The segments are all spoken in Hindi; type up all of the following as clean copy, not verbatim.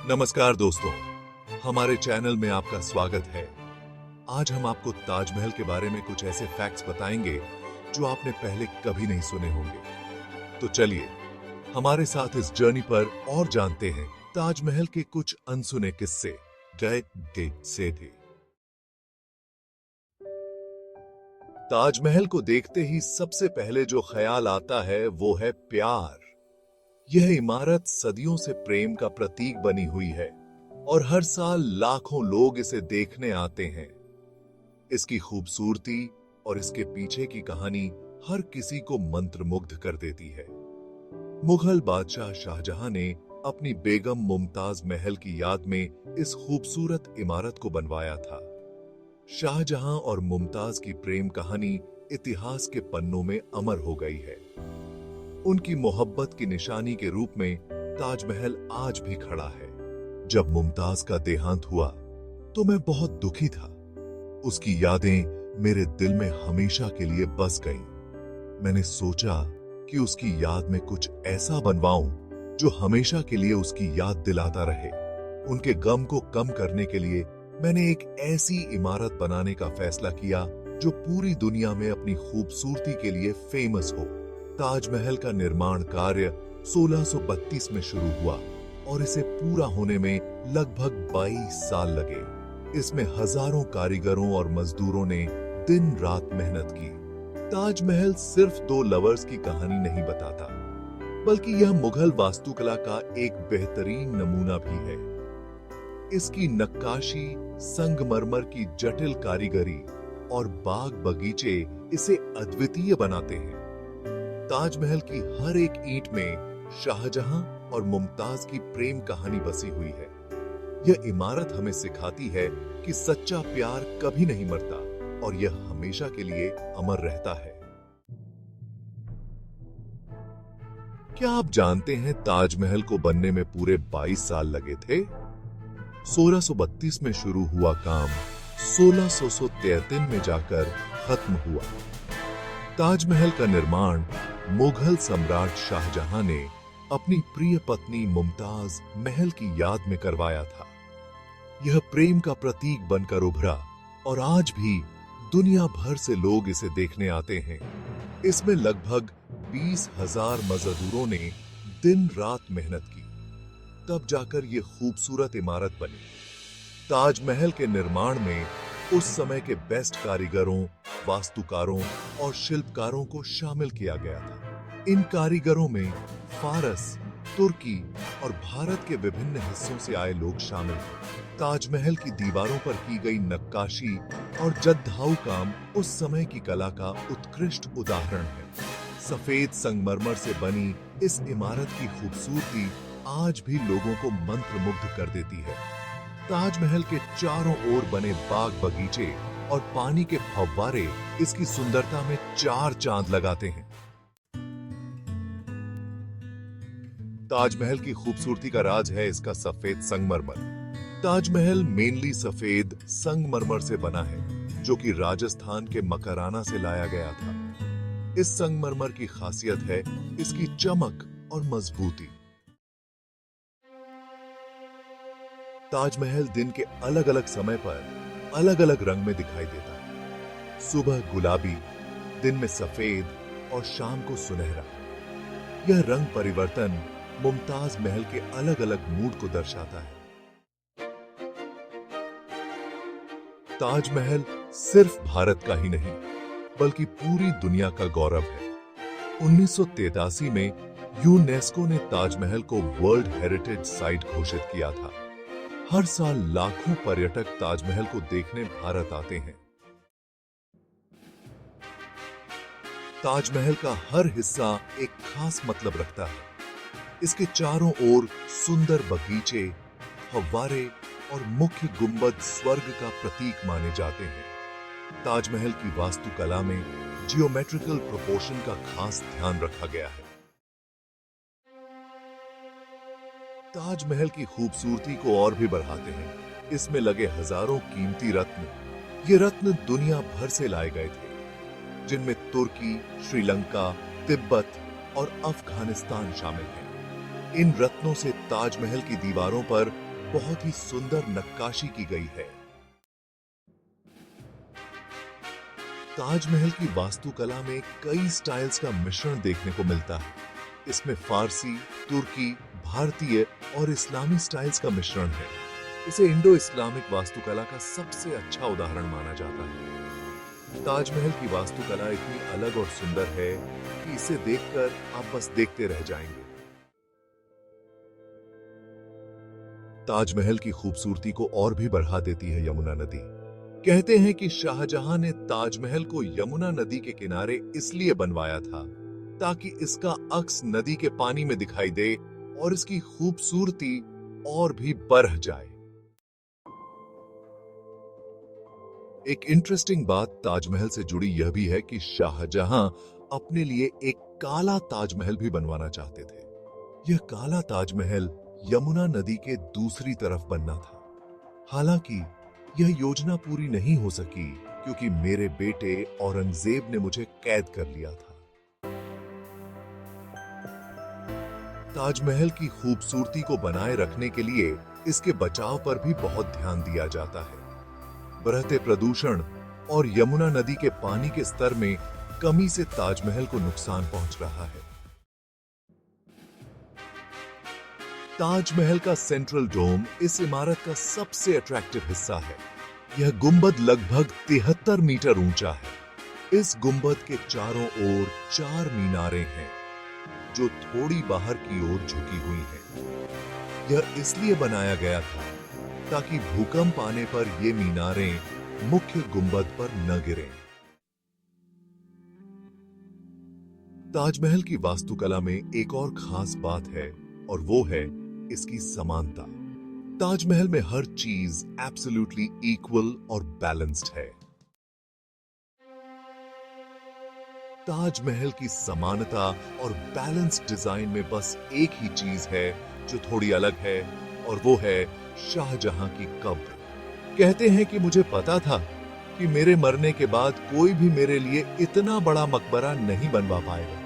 नमस्कार दोस्तों, हमारे चैनल में आपका स्वागत है। आज हम आपको ताजमहल के बारे में कुछ ऐसे फैक्ट्स बताएंगे जो आपने पहले कभी नहीं सुने होंगे। तो चलिए हमारे साथ इस जर्नी पर और जानते हैं ताजमहल के कुछ अनसुने किस्से। से थे। ताजमहल को देखते ही सबसे पहले जो ख्याल आता है वो है प्यार। यह इमारत सदियों से प्रेम का प्रतीक बनी हुई है और हर साल लाखों लोग इसे देखने आते हैं। इसकी खूबसूरती और इसके पीछे की कहानी हर किसी को मंत्रमुग्ध कर देती है। मुगल बादशाह शाहजहां ने अपनी बेगम मुमताज महल की याद में इस खूबसूरत इमारत को बनवाया था। शाहजहां और मुमताज की प्रेम कहानी इतिहास के पन्नों में अमर हो गई है। उनकी मोहब्बत की निशानी के रूप में ताजमहल आज भी खड़ा है। जब मुमताज का देहांत हुआ तो मैं बहुत दुखी था। उसकी यादें मेरे दिल में हमेशा के लिए बस गईं। मैंने सोचा कि उसकी याद में कुछ ऐसा बनवाऊं जो हमेशा के लिए उसकी याद दिलाता रहे। उनके गम को कम करने के लिए मैंने एक ऐसी इमारत बनाने का फैसला किया जो पूरी दुनिया में अपनी खूबसूरती के लिए फेमस हो। ताजमहल का निर्माण कार्य 1632 में शुरू हुआ और इसे पूरा होने में लगभग 22 साल लगे। इसमें हजारों कारीगरों और मजदूरों ने दिन रात मेहनत की। ताजमहल सिर्फ दो लवर्स की कहानी नहीं बताता, बल्कि यह मुगल वास्तुकला का एक बेहतरीन नमूना भी है। इसकी नक्काशी, संगमरमर की जटिल कारीगरी और बाग बगीचे इसे अद्वितीय बनाते हैं। ताजमहल की हर एक ईंट में शाहजहां और मुमताज की प्रेम कहानी बसी हुई है। यह इमारत हमें सिखाती है कि सच्चा प्यार कभी नहीं मरता और यह हमेशा के लिए अमर रहता है। क्या आप जानते हैं ताजमहल को बनने में पूरे 22 साल लगे थे? 1632 में शुरू हुआ काम 1633 में जाकर खत्म हुआ। ताजमहल का निर्माण मुगल सम्राट शाहजहां ने अपनी प्रिय पत्नी मुमताज महल की याद में करवाया था। यह प्रेम का प्रतीक बनकर उभरा और आज भी दुनिया भर से लोग इसे देखने आते हैं। इसमें लगभग 20,000 मजदूरों ने दिन रात मेहनत की, तब जाकर यह खूबसूरत इमारत बनी। ताजमहल के निर्माण में उस समय के बेस्ट कारीगरों, वास्तुकारों और शिल्पकारों को शामिल किया गया था। इन कारीगरों में फारस, तुर्की और भारत के विभिन्न हिस्सों से आए लोग शामिल थे। ताजमहल की दीवारों पर की गई नक्काशी और जद्दाऊ काम उस समय की कला का उत्कृष्ट उदाहरण है। सफेद संगमरमर से बनी इस इमारत की खूबसूरती आज भी लोगों को मंत्रमुग्ध कर देती है। ताजमहल के चारों ओर बने बाग बगीचे और पानी के फव्वारे इसकी सुंदरता में चार चांद लगाते हैं। ताजमहल की खूबसूरती का राज है इसका सफेद संगमरमर। ताजमहल मेनली सफेद संगमरमर से बना है, जो कि राजस्थान के मकराना से लाया गया था। इस संगमरमर की खासियत है इसकी चमक और मजबूती। ताजमहल दिन के अलग अलग समय पर अलग अलग रंग में दिखाई देता है। सुबह गुलाबी, दिन में सफेद और शाम को सुनहरा। यह रंग परिवर्तन मुमताज महल के अलग अलग मूड को दर्शाता है। ताजमहल सिर्फ भारत का ही नहीं, बल्कि पूरी दुनिया का गौरव है। 1983 में यूनेस्को ने ताजमहल को वर्ल्ड हेरिटेज साइट घोषित किया था। हर साल लाखों पर्यटक ताजमहल को देखने भारत आते हैं। ताजमहल का हर हिस्सा एक खास मतलब रखता है। इसके चारों ओर सुंदर बगीचे, फव्वारे और मुख्य गुंबद स्वर्ग का प्रतीक माने जाते हैं। ताजमहल की वास्तुकला में जियोमेट्रिकल प्रोपोर्शन का खास ध्यान रखा गया है। ताजमहल की खूबसूरती को और भी बढ़ाते हैं इसमें लगे हजारों कीमती रत्न। ये रत्न दुनिया भर से लाए गए थे, जिनमें तुर्की, श्रीलंका, तिब्बत और अफगानिस्तान शामिल हैं। इन रत्नों से ताजमहल की दीवारों पर बहुत ही सुंदर नक्काशी की गई है। ताजमहल की वास्तुकला में कई स्टाइल्स का मिश्रण देखने को मिलता है। इसमें फारसी, तुर्की, भारतीय और इस्लामी स्टाइल्स का मिश्रण है। इसे इंडो इस्लामिक वास्तुकला का सबसे अच्छा उदाहरण माना जाता है। ताजमहल की वास्तुकला इतनी अलग और सुंदर है कि इसे देखकर आप बस देखते रह जाएंगे। ताजमहल की खूबसूरती को और भी बढ़ा देती है यमुना नदी। कहते हैं कि शाहजहां ने ताजमहल को यमुना नदी के किनारे इसलिए बनवाया था ताकि इसका अक्स नदी के पानी में दिखाई दे और इसकी खूबसूरती और भी बढ़ जाए। एक इंटरेस्टिंग बात ताजमहल से जुड़ी यह भी है कि शाहजहां अपने लिए एक काला ताजमहल भी बनवाना चाहते थे। यह काला ताजमहल यमुना नदी के दूसरी तरफ बनना था। हालांकि यह योजना पूरी नहीं हो सकी क्योंकि मेरे बेटे औरंगजेब ने मुझे कैद कर लिया था। ताजमहल की खूबसूरती को बनाए रखने के लिए इसके बचाव पर भी बहुत ध्यान दिया जाता है। बढ़ते प्रदूषण और यमुना नदी के पानी के स्तर में कमी से ताजमहल को नुकसान पहुंच रहा है। ताजमहल का सेंट्रल डोम इस इमारत का सबसे अट्रैक्टिव हिस्सा है। यह गुंबद लगभग 73 मीटर ऊंचा है। इस गुंबद के चारों ओर 4 मीनारें हैं जो थोड़ी बाहर की ओर झुकी हुई हैं। यह इसलिए बनाया गया था ताकि भूकंप आने पर ये मीनारें मुख्य गुंबद पर न गिरें। ताजमहल की वास्तुकला में एक और खास बात है और वो है इसकी समानता। ताजमहल में हर चीज एब्सोल्युटली इक्वल और बैलेंस्ड है। ताजमहल की समानता और बैलेंस्ड डिजाइन में बस एक ही चीज है जो थोड़ी अलग है और वो है शाहजहां की कब्र। कहते हैं कि मुझे पता था कि मेरे मरने के बाद कोई भी मेरे लिए इतना बड़ा मकबरा नहीं बनवा पाएगा,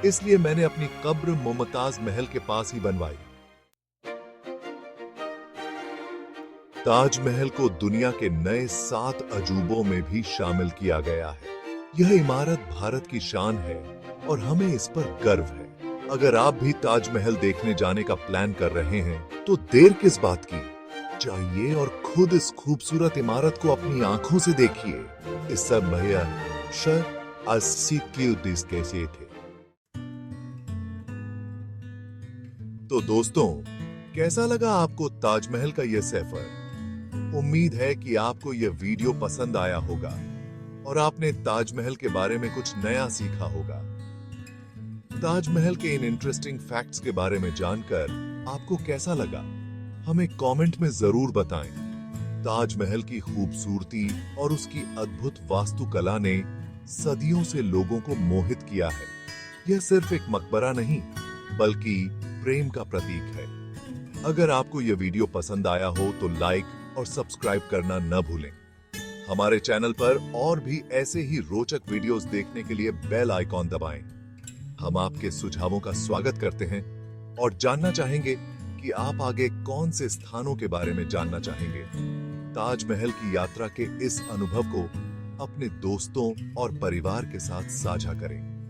इसलिए मैंने अपनी कब्र मुमताज महल के पास ही बनवाई। ताजमहल को दुनिया के नए 7 अजूबों में भी शामिल किया गया है। यह इमारत भारत की शान है और हमें इस पर गर्व है। अगर आप भी ताजमहल देखने जाने का प्लान कर रहे हैं तो देर किस बात की, जाइए और खुद इस खूबसूरत इमारत को अपनी आंखों से देखिए। इस सब भैया 80 कैसे थे। तो दोस्तों, कैसा लगा आपको ताजमहल का यह सफर? उम्मीद है कि आपको यह वीडियो पसंद आया होगा और आपने ताजमहल के बारे में कुछ नया सीखा होगा। ताजमहल के इन इंटरेस्टिंग फैक्ट्स के बारे में जानकर आपको कैसा लगा, हमें कमेंट में जरूर बताएं। ताजमहल की खूबसूरती और उसकी अद्भुत वास्तुकला ने सदियों से लोगों को मोहित किया है। यह सिर्फ एक मकबरा नहीं, बल्कि प्रेम का प्रतीक है। अगर आपको यह वीडियो पसंद आया हो तो लाइक और सब्सक्राइब करना न भूलें। हमारे चैनल पर और भी ऐसे ही रोचक वीडियोस देखने के लिए बेल आइकॉन दबाएं। हम आपके सुझावों का स्वागत करते हैं और जानना चाहेंगे कि आप आगे कौन से स्थानों के बारे में जानना चाहेंगे। ताजमहल की यात्रा के इस अनुभव को अपने दोस्तों और परिवार के साथ साझा करें।